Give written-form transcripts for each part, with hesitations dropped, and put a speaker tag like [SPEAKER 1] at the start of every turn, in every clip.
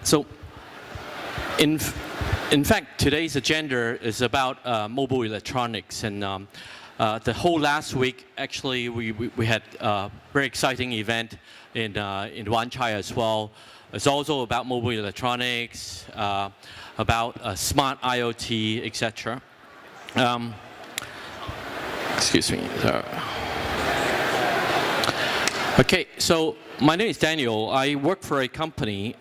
[SPEAKER 1] So, in fact, today's agenda is about mobile electronics, and the whole last week, actually, we had a very exciting event in Launchpad as well. It's also about mobile electronics, about smart IoT, etc. Excuse me. Okay, so my name is Daniel. I work for a company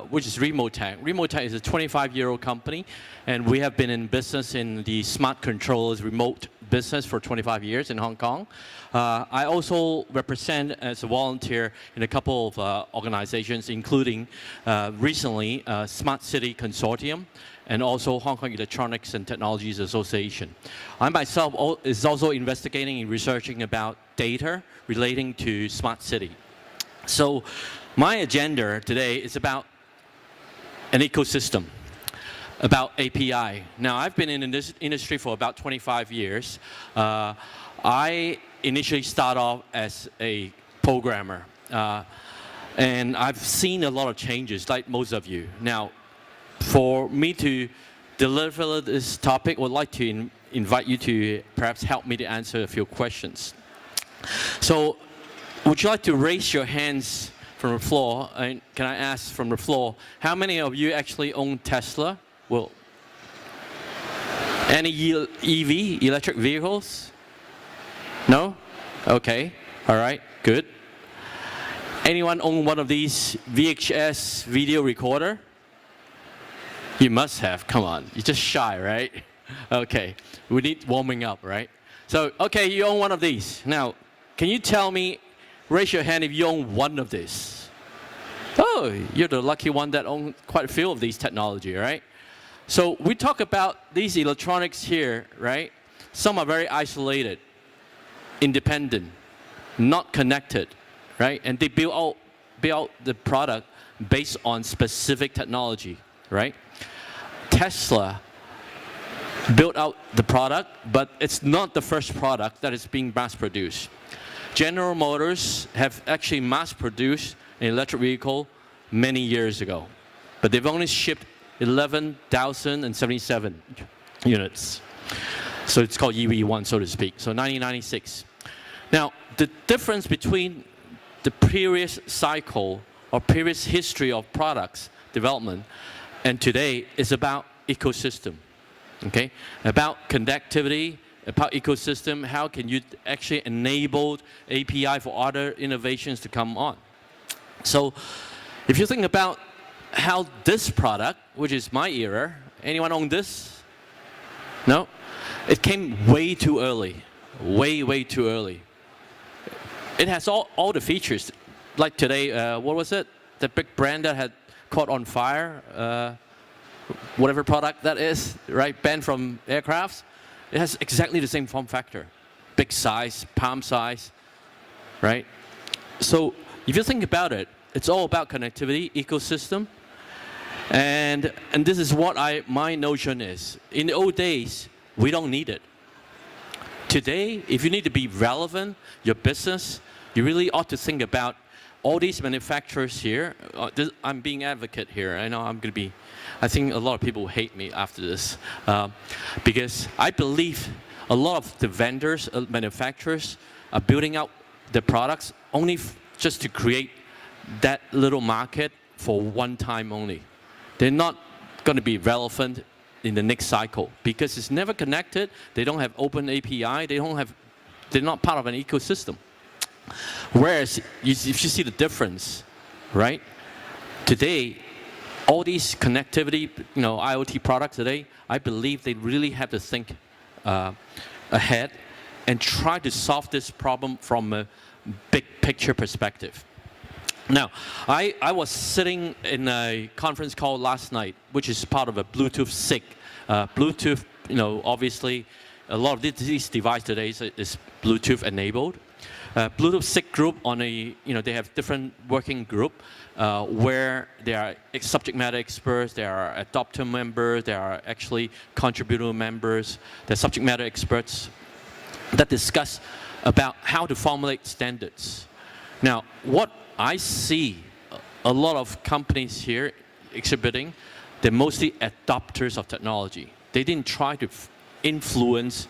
[SPEAKER 1] which is Remotec. Remotec is a 25-year-old company, and we have been in business in the smart controllers remote business for 25 years in Hong Kong. I also represent as a volunteer in a couple of organizations, including recently Smart City Consortium and also Hong Kong Electronics and Technologies Association. I myself is also investigating and researching about data relating to smart city. So my agenda today is about an ecosystem, about API. Now, I've been in this industry for about 25 years. I initially started off as a programmer, and I've seen a lot of changes, like most of you. Now, for me to deliver this topic, I would like to invite you to perhaps help me to answer a few questions. So, would you like to raise your hands from the floor? And can I ask from the floor, how many of you actually own Tesla? Well, any EV, electric vehicles? No? Okay. All right. Good. Anyone own one of these VHS video recorder? You must have. Come on. You're just shy, right? Okay. We need warming up, right? So, okay, you own one of these. Now, can you tell me, raise your hand if you own one of these? Oh, you're the lucky one that owns quite a few of these technology, right? So we talk about these electronics here, right? Some are very isolated, independent, not connected, right? And they build out the product based on specific technology, right? Tesla built out the product, but it's not the first product that is being mass-produced. General Motors have actually mass-produced an electric vehicle many years ago, but they've only shipped 11,077 units. So it's called EV1, so to speak. So 1996. Now, the difference between the previous cycle or previous history of products development and today is about ecosystem, okay? About connectivity, about ecosystem, how can you actually enable API for other innovations to come on? So if you think about how this product, which is my era, anyone own this? No? It came way too early, way too early. It has all the features. Like today, what was it? The big brand that had caught on fire, whatever product that is, right? Banned from aircrafts. It has exactly the same form factor. Big size, palm size, right? So if you think about it, it's all about connectivity, ecosystem. And this is what my notion is. In the old days, we don't need it. Today, if you need to be relevant, your business, you really ought to think about all these manufacturers here. I'm being advocate here. I know I'm going to be, I think a lot of people will hate me after this. Because I believe a lot of the vendors, manufacturers, are building out the products only just to create that little market for one time only. They're not going to be relevant in the next cycle because it's never connected. They don't have open API. They're not part of an ecosystem. Whereas, if you see the difference, right? Today, all these connectivity, IoT products today, I believe they really have to think ahead and try to solve this problem from a big picture perspective. Now, I was sitting in a conference call last night, which is part of a Bluetooth SIG. Bluetooth, obviously, a lot of these devices today is Bluetooth enabled. Bluetooth SIG group they have different working group where there are subject matter experts, there are adopter members, there are actually contributor members, there are subject matter experts that discuss about how to formulate standards. Now, what I see a lot of companies here exhibiting, they're mostly adopters of technology. They didn't try to influence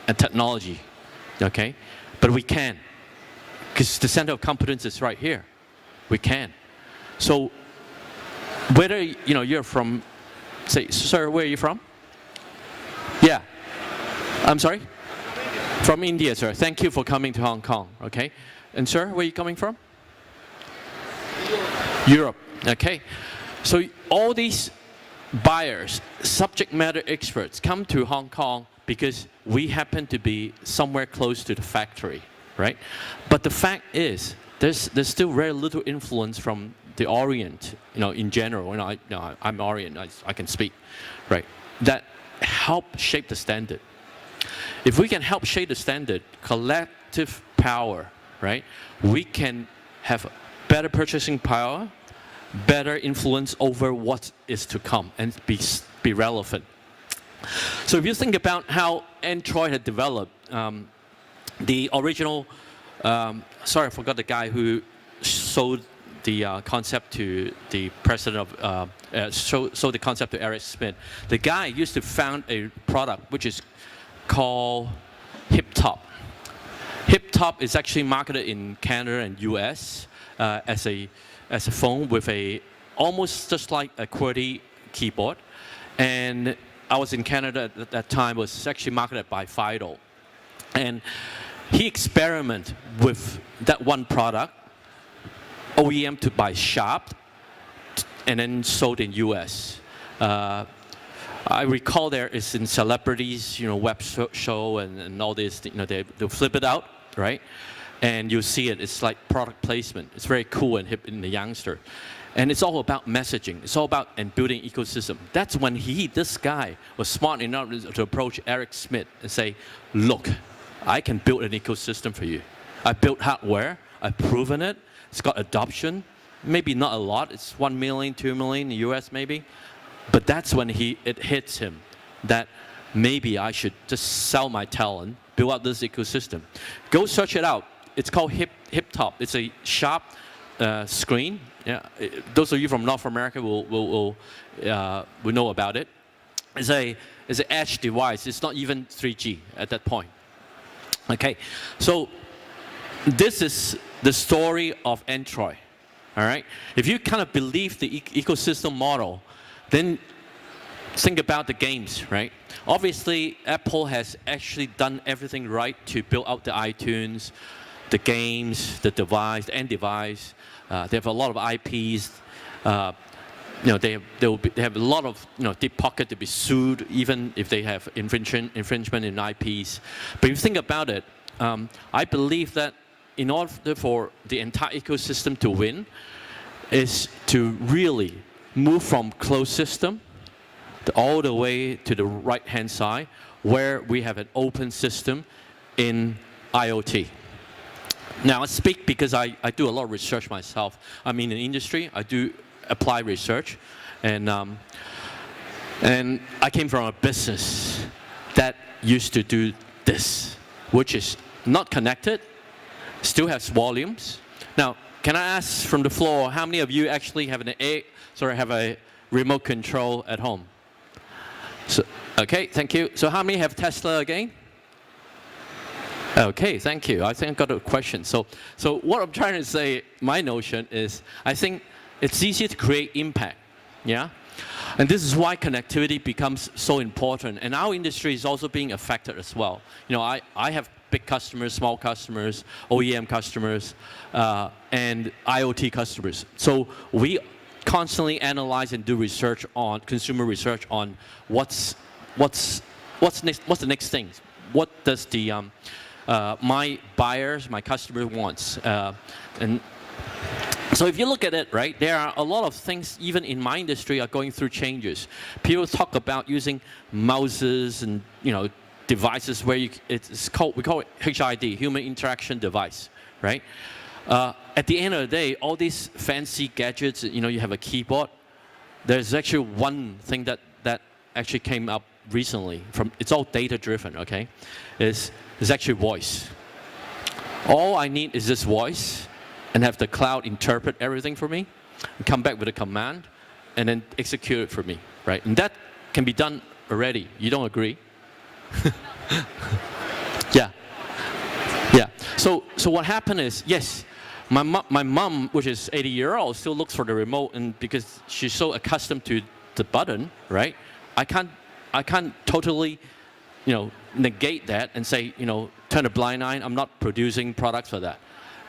[SPEAKER 1] a technology, okay? But we can, because the center of competence is right here. We can. So whether you're from, say, sir, where are you from? Yeah. I'm sorry? From India, sir. Thank you for coming to Hong Kong, okay? And sir, where are you coming from? Europe, okay? So all these buyers, subject matter experts come to Hong Kong because we happen to be somewhere close to the factory, right? But the fact is, there's still very little influence from the Orient, in general. I'm Orient, I can speak, right? That help shape the standard. If we can help shape the standard, collective power, right? We can have better purchasing power, better influence over what is to come, and be relevant. So if you think about how Android had developed, the original, sorry, I forgot the guy who sold the concept to the president of, sold the concept to Eric Schmidt. The guy used to found a product which is called HipTop. HipTop is actually marketed in Canada and US as a phone with almost just like a QWERTY keyboard. And I was in Canada at that time. It was actually marketed by Fido. And he experimented with that one product, OEM to buy Sharp, and then sold in US. I recall there is in celebrities, web show and all this, they'll flip it out, right? And you see it, it's like product placement. It's very cool and hip in the youngster. And it's all about messaging. It's all about and building ecosystem. That's when this guy was smart enough to approach Eric Schmidt and say, look, I can build an ecosystem for you. I built hardware, I've proven it, it's got adoption, maybe not a lot, it's 1 million, 2 million in the US maybe. But that's when it hits him that maybe I should just sell my talent, build out this ecosystem. Go search it out. It's called HipTop. It's a Sharp screen. Yeah, those of you from North America will know about it. It's an edge device. It's not even 3G at that point. Okay, so this is the story of Android. All right, if you kind of believe the ecosystem model, then think about the games, right? Obviously, Apple has actually done everything right to build out the iTunes, the games, the device, the end device. They have a lot of IPs. They have a lot of deep pocket to be sued, even if they have infringement in IPs. But if you think about it, I believe that in order for the entire ecosystem to win, is to really move from closed system all the way to the right-hand side, where we have an open system in IoT. Now, I speak because I do a lot of research myself. I'm in the industry. I do applied research. And I came from a business that used to do this, which is not connected, still has volumes. Now, can I ask from the floor, how many of you actually have have a remote control at home? So, okay, thank you. So how many have Tesla again? Okay, thank you. I think I got a question. So what I'm trying to say, my notion is, I think it's easier to create impact, yeah? And this is why connectivity becomes so important. And our industry is also being affected as well. I have big customers, small customers, OEM customers, and IoT customers. So we constantly analyze and do research on consumer research on what's the next thing. What does the my buyers, my customer wants, and so if you look at it, right, there are a lot of things even in my industry are going through changes. People talk about using mouses and devices where we call it HID, human interaction device, right? At the end of the day, all these fancy gadgets, you have a keyboard. There's actually one thing that actually came up recently. It's all data driven, okay? It's actually voice. All I need is this voice, and have the cloud interpret everything for me, and come back with a command, and then execute it for me, right? And that can be done already. You don't agree? Yeah. Yeah. So what happened is, yes, my mom, which is 80-year-old, still looks for the remote, and because she's so accustomed to the button, right? I can't totally, negate that and say, turn a blind eye. I'm not producing products for that.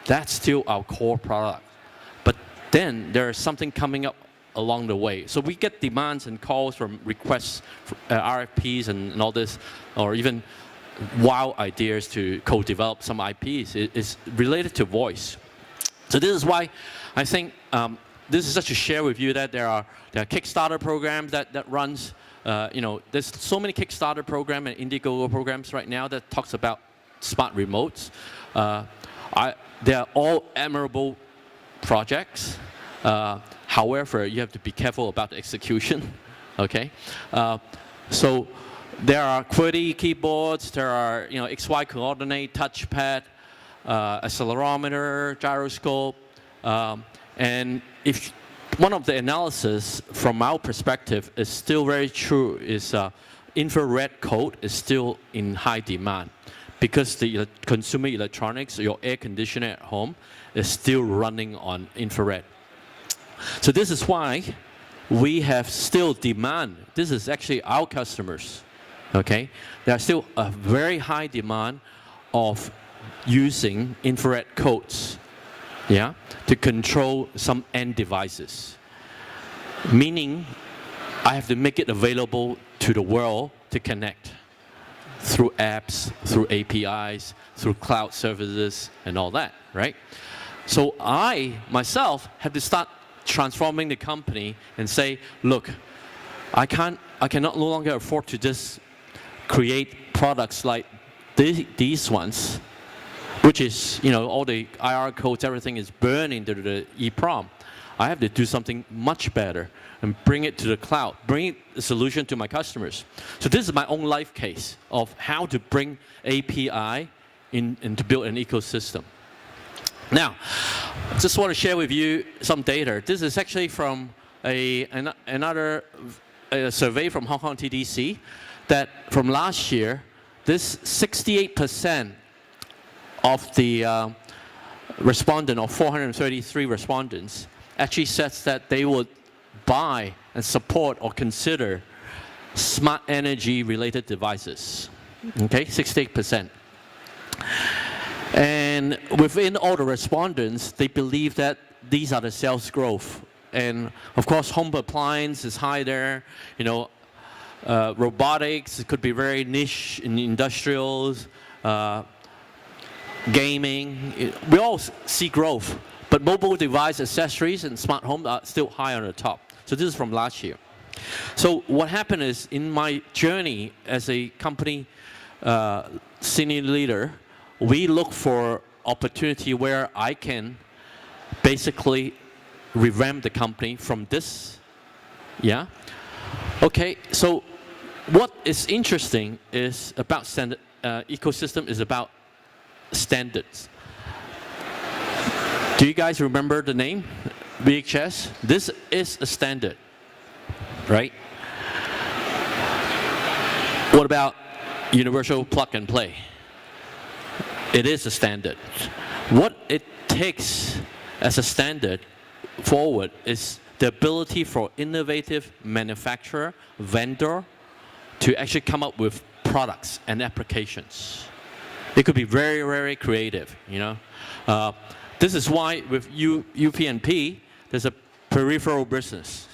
[SPEAKER 1] That's still our core product. But then there is something coming up along the way. So we get demands and calls from requests, RFPs and all this, or even wild ideas to co-develop some IPs. It's related to voice. So this is why I think this is just to share with you that there are Kickstarter programs that runs. There's so many Kickstarter programs and Indiegogo programs right now that talks about smart remotes. They are all admirable projects. However, you have to be careful about the execution. Okay, so there are QWERTY keyboards. There are XY coordinate, touchpad, accelerometer, gyroscope, and if one of the analysis from our perspective is still very true is infrared code is still in high demand because the consumer electronics, your air conditioner at home, is still running on infrared. So this is why we have still demand. This is actually our customers. Okay, there are still a very high demand of using infrared codes, yeah, to control some end devices. Meaning, I have to make it available to the world to connect through apps, through APIs, through cloud services, and all that, right? So I, myself, have to start transforming the company and say, look, I cannot no longer afford to just create products like these ones, which is, all the IR codes, everything is burned into the EEPROM. I have to do something much better and bring it to the cloud, bring the solution to my customers. So this is my own life case of how to bring API in and to build an ecosystem. Now, I just want to share with you some data. This is actually from another survey from Hong Kong TDC that from last year, this 68% of the respondent, or 433 respondents, actually says that they would buy and support or consider smart energy related devices. Okay, 68%. And within all the respondents, they believe that these are the sales growth. And of course, home appliance is high there. Robotics, it could be very niche in industrials, gaming. We all see growth. But mobile device accessories and smart home are still high on the top. So this is from last year. So what happened is, in my journey as a company senior leader, we look for opportunity where I can basically revamp the company from this. Yeah? Okay, so what is interesting is about standard ecosystem is about standards. Do you guys remember the name? VHS? This is a standard, right? What about universal plug and play? It is a standard. What it takes as a standard forward is the ability for innovative manufacturer, vendor, to actually come up with products and applications. It could be very, very creative, This is why with UPnP, there's a peripheral business.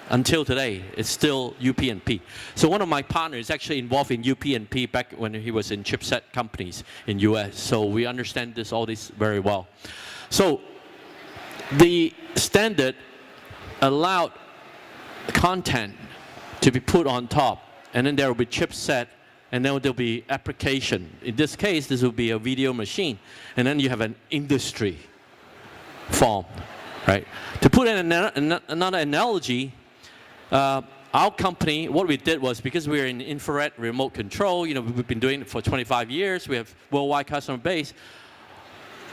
[SPEAKER 1] Until today, it's still UPnP. So one of my partners is actually involved in UPnP back when he was in chipset companies in US. So we understand all this very well. So the standard allowed content to be put on top, and then there will be chipset, and then there'll be application. In this case, this will be a video machine, and then you have an industry form, right? To put in another analogy, our company, what we did was, because we're in infrared remote control, we've been doing it for 25 years, we have worldwide customer base,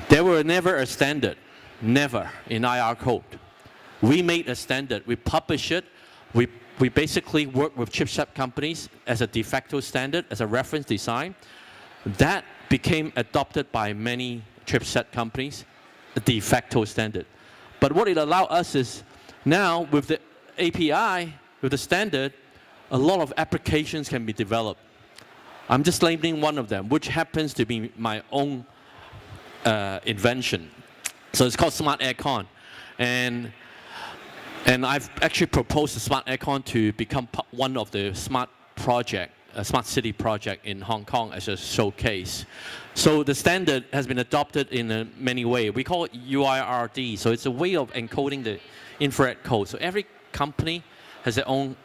[SPEAKER 1] there were never a standard, never in IR code. We made a standard. We publish it. We basically work with chipset companies as a de facto standard, as a reference design. That became adopted by many chipset companies, a de facto standard. But what it allowed us is now with the API, with the standard, a lot of applications can be developed. I'm just naming one of them, which happens to be my own invention. So it's called Smart Aircon. And I've actually proposed the Smart Aircon to become one of the smart city project in Hong Kong as a showcase. So the standard has been adopted in many ways. We call it UIRD. So it's a way of encoding the infrared code. So every company has their own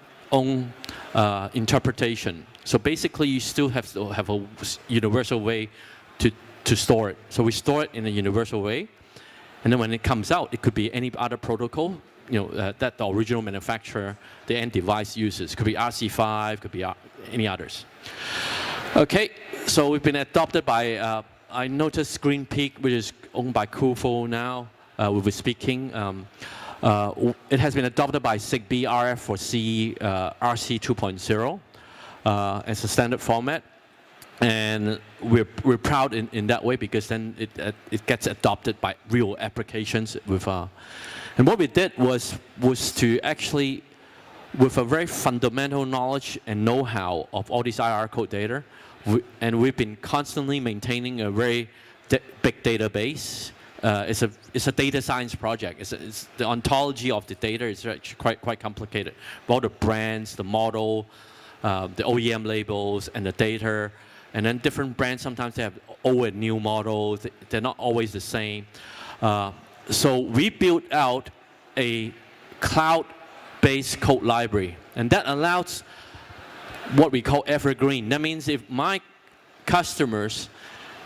[SPEAKER 1] interpretation. So basically, you still have to have a universal way to store it. So we store it in a universal way. And then when it comes out, it could be any other protocol that the original manufacturer, the end device uses. It could be RC5, could be any others. Okay, so we've been adopted by, I noticed Green Peak, which is owned by Kufo now, we were speaking. It has been adopted by Zigbee RF4C RC 2.0 as a standard format. And we're proud in that way because then it gets adopted by real applications with and what we did was to actually, with a very fundamental knowledge and know-how of all this IR code data, and we've been constantly maintaining a very big database. It's a data science project. It's the ontology of the data is actually quite complicated. All the brands, the model, the OEM labels, and the data. And then different brands, sometimes they have old and new models. They're not always the same. So we built out a cloud-based code library. And that allows what we call evergreen. That means if my customers,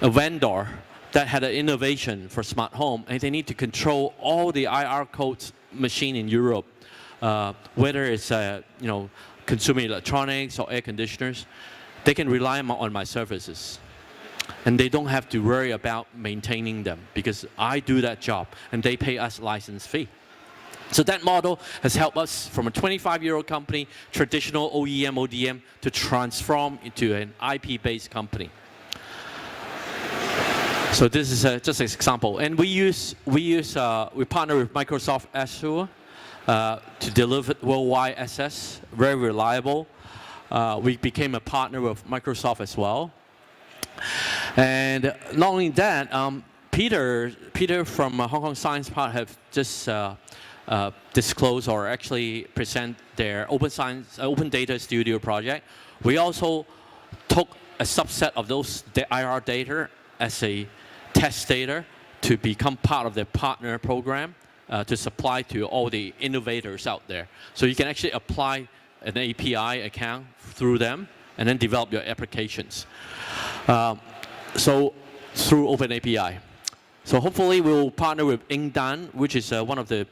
[SPEAKER 1] a vendor that had an innovation for smart home, and they need to control all the IR codes machine in Europe, whether it's consumer electronics or air conditioners, they can rely on my services. And they don't have to worry about maintaining them because I do that job and they pay us license fee. So that model has helped us from a 25-year-old company, traditional OEM, ODM, to transform into an IP-based company. So this is just an example. And we partner with Microsoft Azure to deliver worldwide access, very reliable. We became a partner with Microsoft as well. And not only that, Peter from Hong Kong Science Park have just disclosed or actually present their Open Data Studio project. We also took a subset of those IR data as a test data to become part of their partner program to supply to all the innovators out there. So you can actually apply an API account through them and then develop your applications. So through Open API. So hopefully we'll partner with Ingdan, which is one of the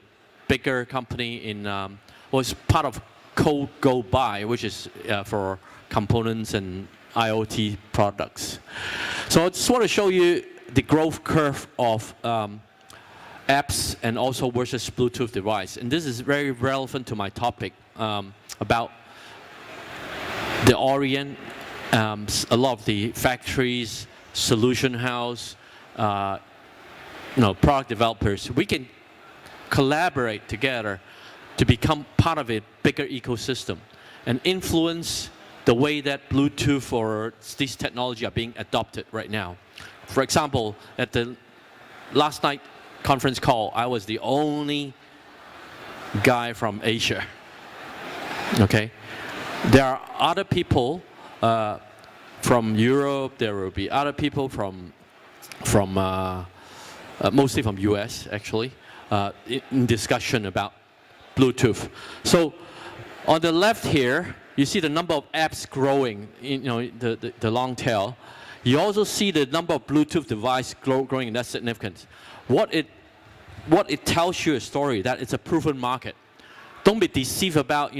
[SPEAKER 1] bigger company in, was part of Code Go By, which is for components and IoT products. So I just want to show you the growth curve of apps and also versus Bluetooth device. And this is very relevant to my topic about the Orient, a lot of the factories, solution house, product developers. We can collaborate together to become part of a bigger ecosystem and influence the way that Bluetooth or these technology are being adopted right now. For example, at the last night conference call, I was the only guy from Asia. Okay, there are other people from Europe. There will be other people from mostly from US actually in discussion about Bluetooth. So on the left here, you see the number of apps growing. The long tail. You also see the number of Bluetooth devices growing, and that's significant. What it tells you a story that it's a proven market. Don't be deceived about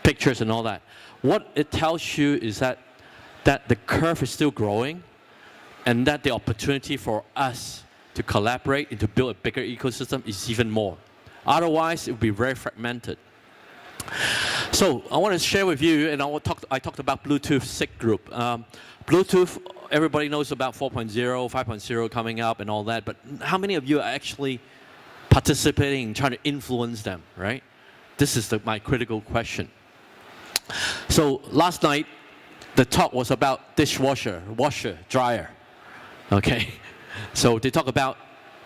[SPEAKER 1] pictures and all that. What it tells you is that the curve is still growing, and that the opportunity for us to collaborate and to build a bigger ecosystem is even more. Otherwise, it would be very fragmented. So I want to share with you, and I talked about Bluetooth SIG group. Bluetooth, everybody knows about 4.0, 5.0 coming up and all that, but how many of you are actually participating, trying to influence them, right? This is my critical question. So last night, the talk was about dishwasher, washer, dryer, okay? So they talk about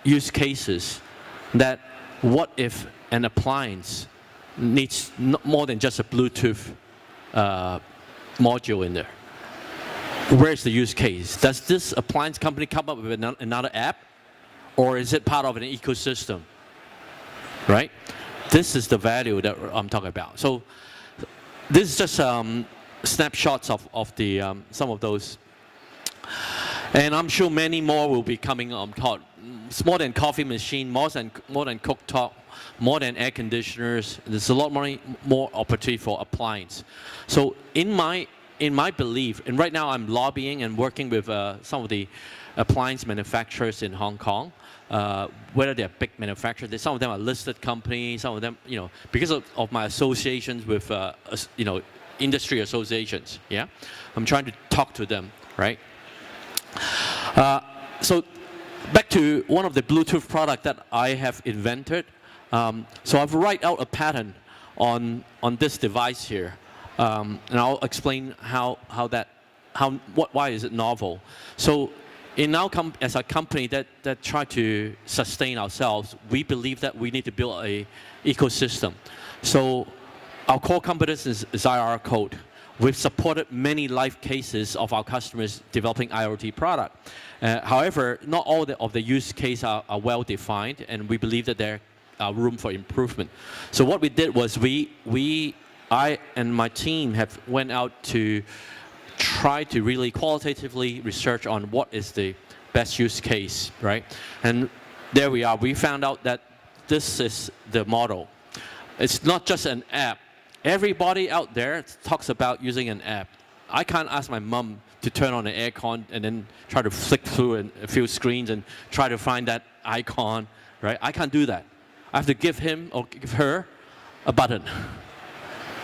[SPEAKER 1] use cases that what if an appliance needs more than just a Bluetooth module in there. Where's the use case? Does this appliance company come up with another app, or is it part of an ecosystem? Right? This is the value that I'm talking about. So this is just snapshots of the some of those, and I'm sure many more will be coming on. It's more than coffee machine, more than cooktop, more than air conditioners. There's a lot more opportunity for appliance. So in my belief, and right now I'm lobbying and working with some of the appliance manufacturers in Hong Kong, whether they're big manufacturers. Some of them are listed companies. Some of them, because of my associations with, industry associations. Yeah, I'm trying to talk to them, right? So back to one of the Bluetooth product that I have invented. So I've write out a pattern on this device here, and I'll explain why is it novel. So as a company that try to sustain ourselves, we believe that we need to build a ecosystem. So our core competence is IR code. We've supported many live cases of our customers developing IoT product. However, not all of the use cases are well defined, and we believe that there are room for improvement. So what we did was I and my team have went out to try to really qualitatively research on what is the best use case, right? And there we are. We found out that this is the model. It's not just an app. Everybody out there talks about using an app. I can't ask my mom to turn on the aircon and then try to flick through a few screens and try to find that icon, right? I can't do that. I have to give him or give her a button.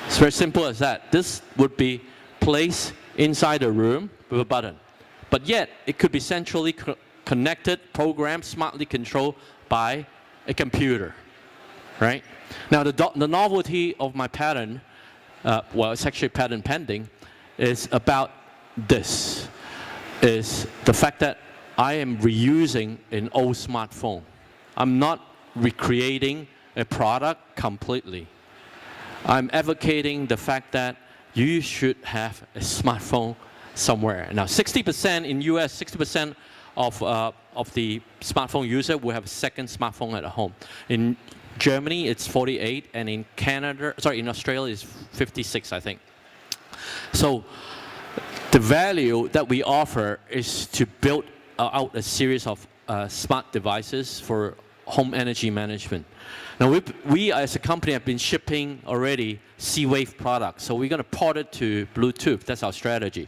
[SPEAKER 1] It's very simple as that. This would be placed inside a room with a button. But yet, it could be centrally connected, programmed, smartly controlled by a computer, right? Now, the novelty of my pattern, well, it's actually patent pending, is about this, is the fact that I am reusing an old smartphone. I'm not recreating a product completely. I'm advocating the fact that you should have a smartphone somewhere. Now, 60% in US, 60% of the smartphone user will have a second smartphone at home. In Germany, it's 48, and in Australia, it's 56, I think. So the value that we offer is to build out a series of smart devices for home energy management. Now, we as a company have been shipping already C-Wave products, so we're going to port it to Bluetooth. That's our strategy.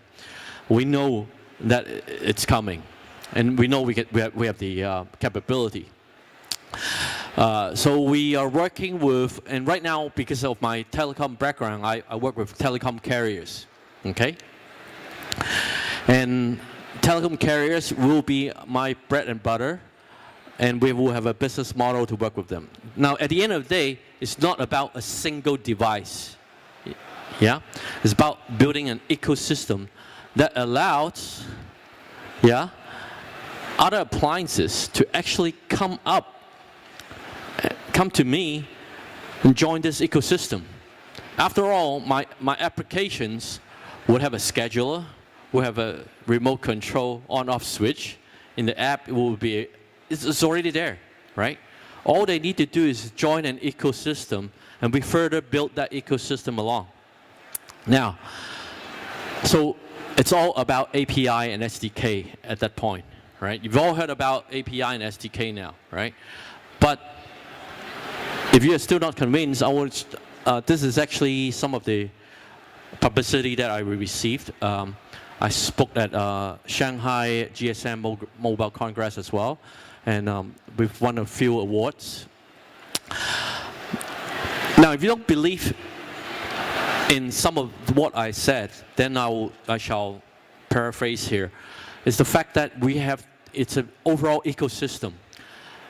[SPEAKER 1] We know that it's coming, and we know we have the capability. So we are working with, and right now, because of my telecom background, I work with telecom carriers, okay? And telecom carriers will be my bread and butter, and we will have a business model to work with them. Now, at the end of the day, it's not about a single device, yeah? It's about building an ecosystem that allows, yeah, other appliances to actually come to me and join this ecosystem. After all, my applications would have a scheduler, will have a remote control on-off switch. In the app, it's already there, right? All they need to do is join an ecosystem, and we further build that ecosystem along. Now, so it's all about API and SDK at that point, right? You've all heard about API and SDK now, right? But if you're still not convinced, this is actually some of the publicity that I received. I spoke at Shanghai GSM Mobile Congress as well, and we've won a few awards. Now, if you don't believe in some of what I said, then I shall paraphrase here. It's the fact that it's an overall ecosystem.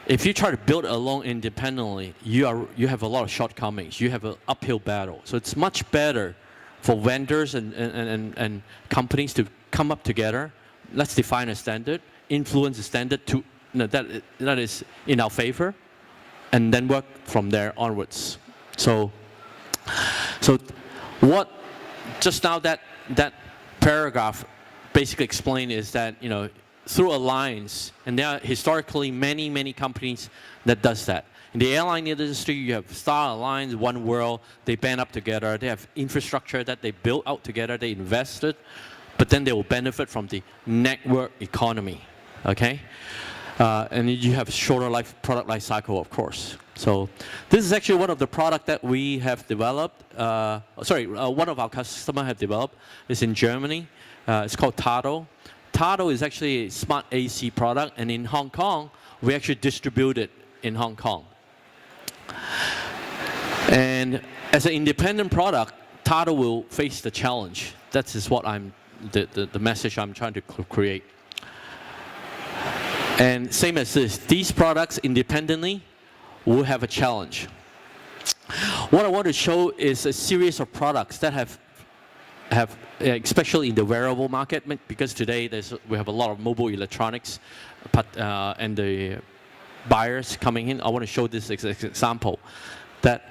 [SPEAKER 1] If you try to build alone independently, you have a lot of shortcomings. You have an uphill battle. So it's much better for vendors and companies to come up together. Let's define a standard, influence a standard that is in our favor, and then work from there onwards. So what just now that paragraph basically explained is that through alliance, and there are historically many companies that does that. In the airline industry, you have Star Alliance, One World. They band up together. They have infrastructure that they built out together. They invested, but then they will benefit from the network economy. Okay, and you have shorter product life cycle, of course. So this is actually one of the product that we have developed. One of our customers have developed. It's in Germany. It's called Tado. Tado is actually a smart AC product, and in Hong Kong, we actually distribute it in Hong Kong. And as an independent product, Tado will face the challenge. That is what the message I'm trying to create. And same as this, these products independently will have a challenge. What I want to show is a series of products that have especially in the wearable market, because today we have a lot of mobile electronics, and the buyers coming in. I want to show this example, that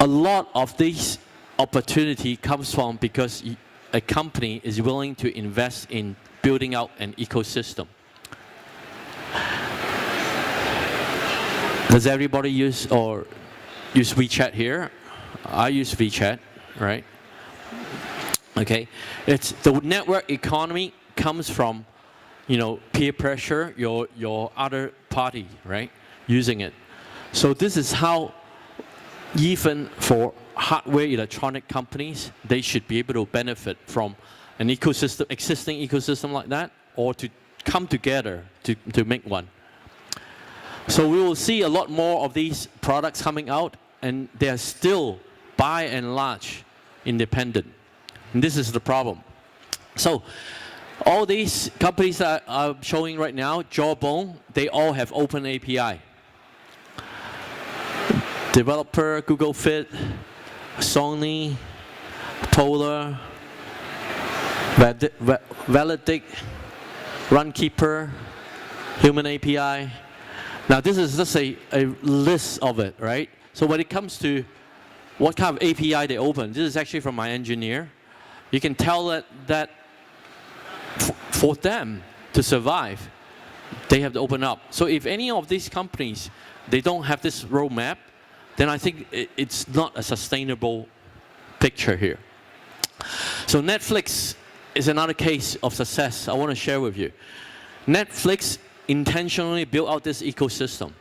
[SPEAKER 1] a lot of this opportunity comes from because a company is willing to invest in building out an ecosystem. Does everybody use WeChat here? I use WeChat, right? Okay, it's the network economy comes from, peer pressure, your other party, right, using it. So this is how, even for hardware electronic companies, they should be able to benefit from an existing ecosystem like that, or to come together to make one. So we will see a lot more of these products coming out, and they are still, by and large, independent. And this is the problem. So all these companies that I'm showing right now, Jawbone, they all have open API. Developer, Google Fit, Sony, Polar, Validate, Runkeeper, Human API. Now this is just a list of it, right? So when it comes to what kind of API they open, this is actually from my engineer. You can tell that for them to survive, they have to open up. So if any of these companies, they don't have this roadmap, then I think it's not a sustainable picture here. So Netflix is another case of success I want to share with you. Netflix intentionally built out this ecosystem.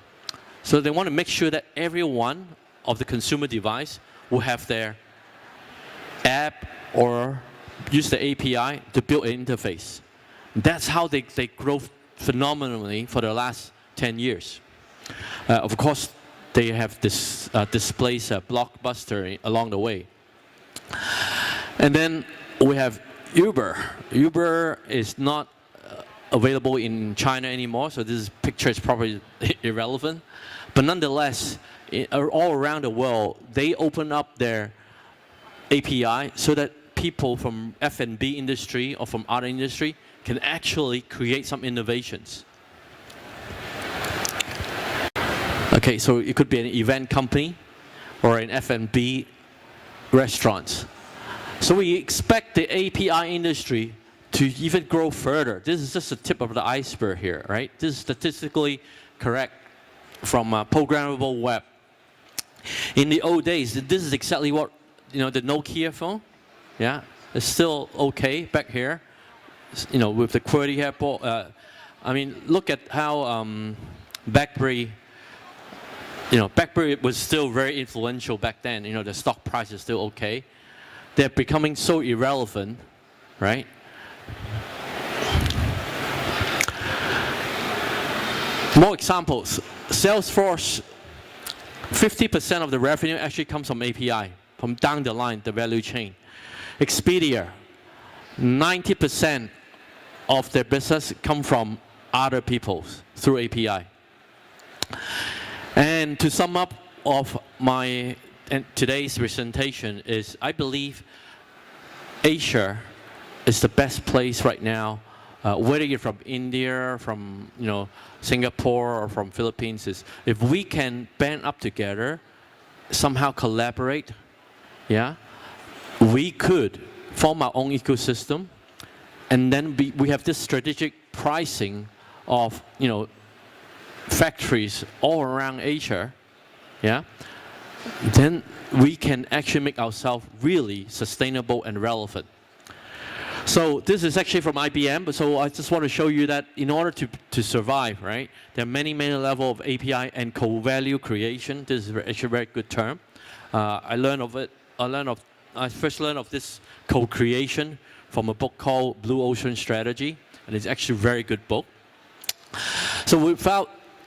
[SPEAKER 1] So they want to make sure that every one of the consumer device will have their app or use the API to build an interface. That's how they grow phenomenally for the last 10 years. Of course, they have this displaced Blockbuster along the way. And then we have Uber. Uber is not available in China anymore, so this picture is probably irrelevant. But nonetheless, all around the world, they open up their API so that people from F&B industry or from other industry can actually create some innovations. Okay, so it could be an event company or an F&B restaurant. So we expect the API industry to even grow further. This is just the tip of the iceberg here, right? This is statistically correct from programmable web. In the old days, this is exactly what, the Nokia phone, yeah, it's still okay back here, with the QWERTY hair. I mean, look at how BlackBerry, BlackBerry was still very influential back then. The stock price is still okay. They're becoming so irrelevant, right? More examples. Salesforce 50% of the revenue actually comes from API, from down the line, the value chain. Expedia, 90% of their business come from other people through API. And to sum up of my today's presentation is, I believe Asia is the best place right now, whether you're from India, from Singapore, or from Philippines. Is if we can band up together, somehow collaborate, yeah, we could form our own ecosystem, and then we have this strategic pricing of factories all around Asia, yeah. Then we can actually make ourselves really sustainable and relevant. So this is actually from IBM, but so I just want to show you that in order to survive, right, there are many levels of API and co-value creation. This is actually a very good term. I learned of it. I first learned of this co-creation from a book called Blue Ocean Strategy, and it's actually a very good book. So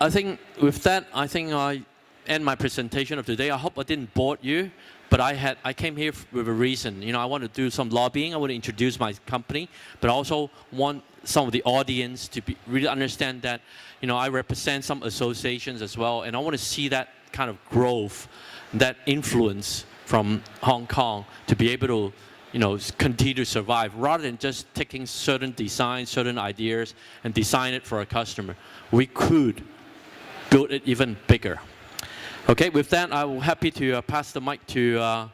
[SPEAKER 1] I think I end my presentation of today. I hope I didn't bore you, but I came here with a reason. I want to do some lobbying. I want to introduce my company, but I also want some of the audience to really understand that I represent some associations as well, and I want to see that kind of growth, that influence from Hong Kong to be able to continue to survive, rather than just taking certain designs, certain ideas, and design it for a customer. We could build it even bigger. Okay, with that, I'm happy to pass the mic to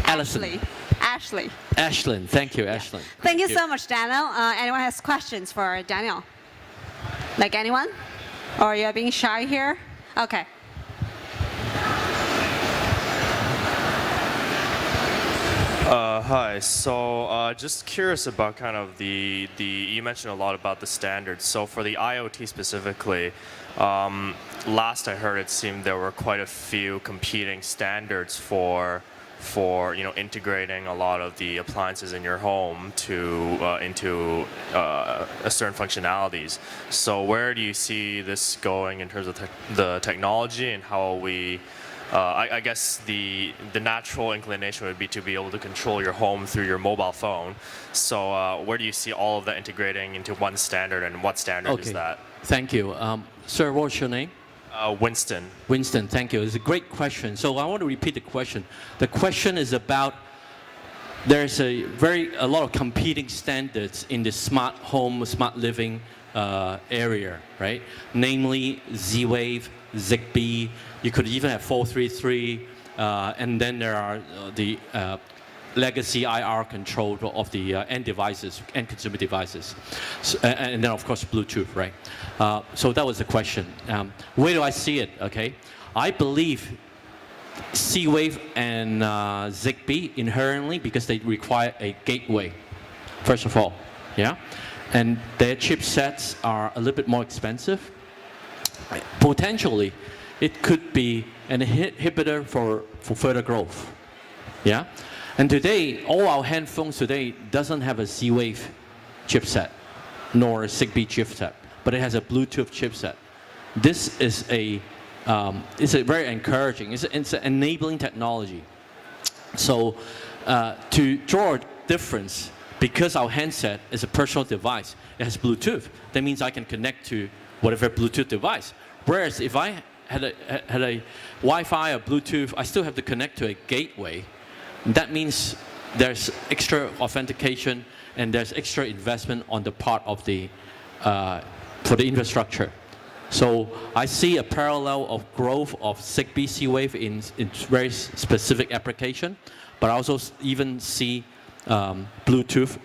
[SPEAKER 1] Alison.
[SPEAKER 2] Ashley.
[SPEAKER 1] Ashlyn, thank you, Ashlyn.
[SPEAKER 2] Thank you so much, Daniel. Anyone has questions for Daniel? Like anyone? Or you're being shy here? Okay.
[SPEAKER 3] Hi. So just curious about kind of you mentioned a lot about the standards. So for the IoT specifically, last I heard it seemed there were quite a few competing standards for integrating a lot of the appliances in your home into certain functionalities. So where do you see this going in terms of the technology, and how we I guess the natural inclination would be to be able to control your home through your mobile phone. So where do you see all of that integrating into one standard, and what standard is that?
[SPEAKER 1] Thank you. Sir, what's your name?
[SPEAKER 3] Winston.
[SPEAKER 1] Winston, thank you. It's a great question. So I want to repeat the question. The question is about there's a lot of competing standards in the smart home, smart living area, right? Namely Z-Wave, Zigbee. You could even have 433, and then there are the legacy IR control of the end devices, end consumer devices, so, and then of course Bluetooth, right? So that was the question. Where do I see it? Okay, I believe Z-Wave and Zigbee inherently, because they require a gateway, first of all, yeah, and their chipsets are a little bit more expensive. Potentially, it could be an inhibitor for further growth, yeah. And today, all our handphones today doesn't have a Z-Wave chipset, nor a Zigbee chipset, but it has a Bluetooth chipset. This is it's a very encouraging. It's an enabling technology. So to draw a difference, because our handset is a personal device, it has Bluetooth. That means I can connect to whatever Bluetooth device. Whereas if I had a Wi-Fi or Bluetooth, I still have to connect to a gateway. That means there's extra authentication and there's extra investment on the part of for the infrastructure. So I see a parallel of growth of Zigbee Z-Wave in very specific application, but I also even see Bluetooth,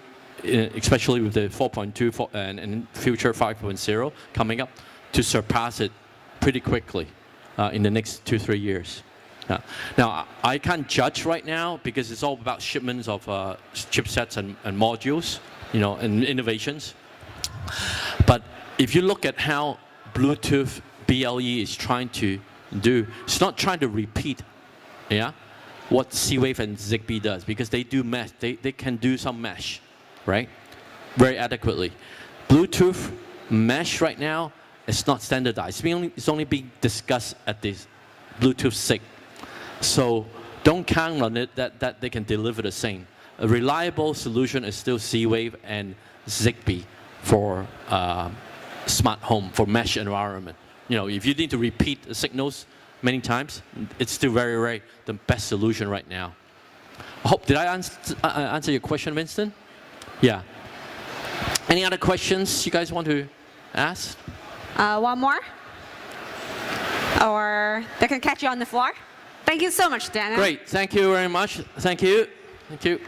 [SPEAKER 1] especially with the 4.2 and future 5.0 coming up, to surpass it pretty quickly in the next 2-3 years. Now, I can't judge right now because it's all about shipments of chipsets and modules, and innovations. But if you look at how Bluetooth BLE is trying to do, it's not trying to repeat, what Z-Wave and Zigbee does, because they do mesh. They can do some mesh, right, very adequately. Bluetooth mesh right now it's not standardized. It's only being discussed at this Bluetooth 6. So don't count on it that they can deliver the same. A reliable solution is still Z-Wave and Zigbee for smart home, for mesh environment. If you need to repeat the signals many times, it's still very the best solution right now. I hope, did I answer your question, Winston? Yeah. Any other questions you guys want to ask?
[SPEAKER 2] One more? Or they can catch you on the floor? Thank you so much, Daniel.
[SPEAKER 1] Great. Thank you very much. Thank you. Thank you.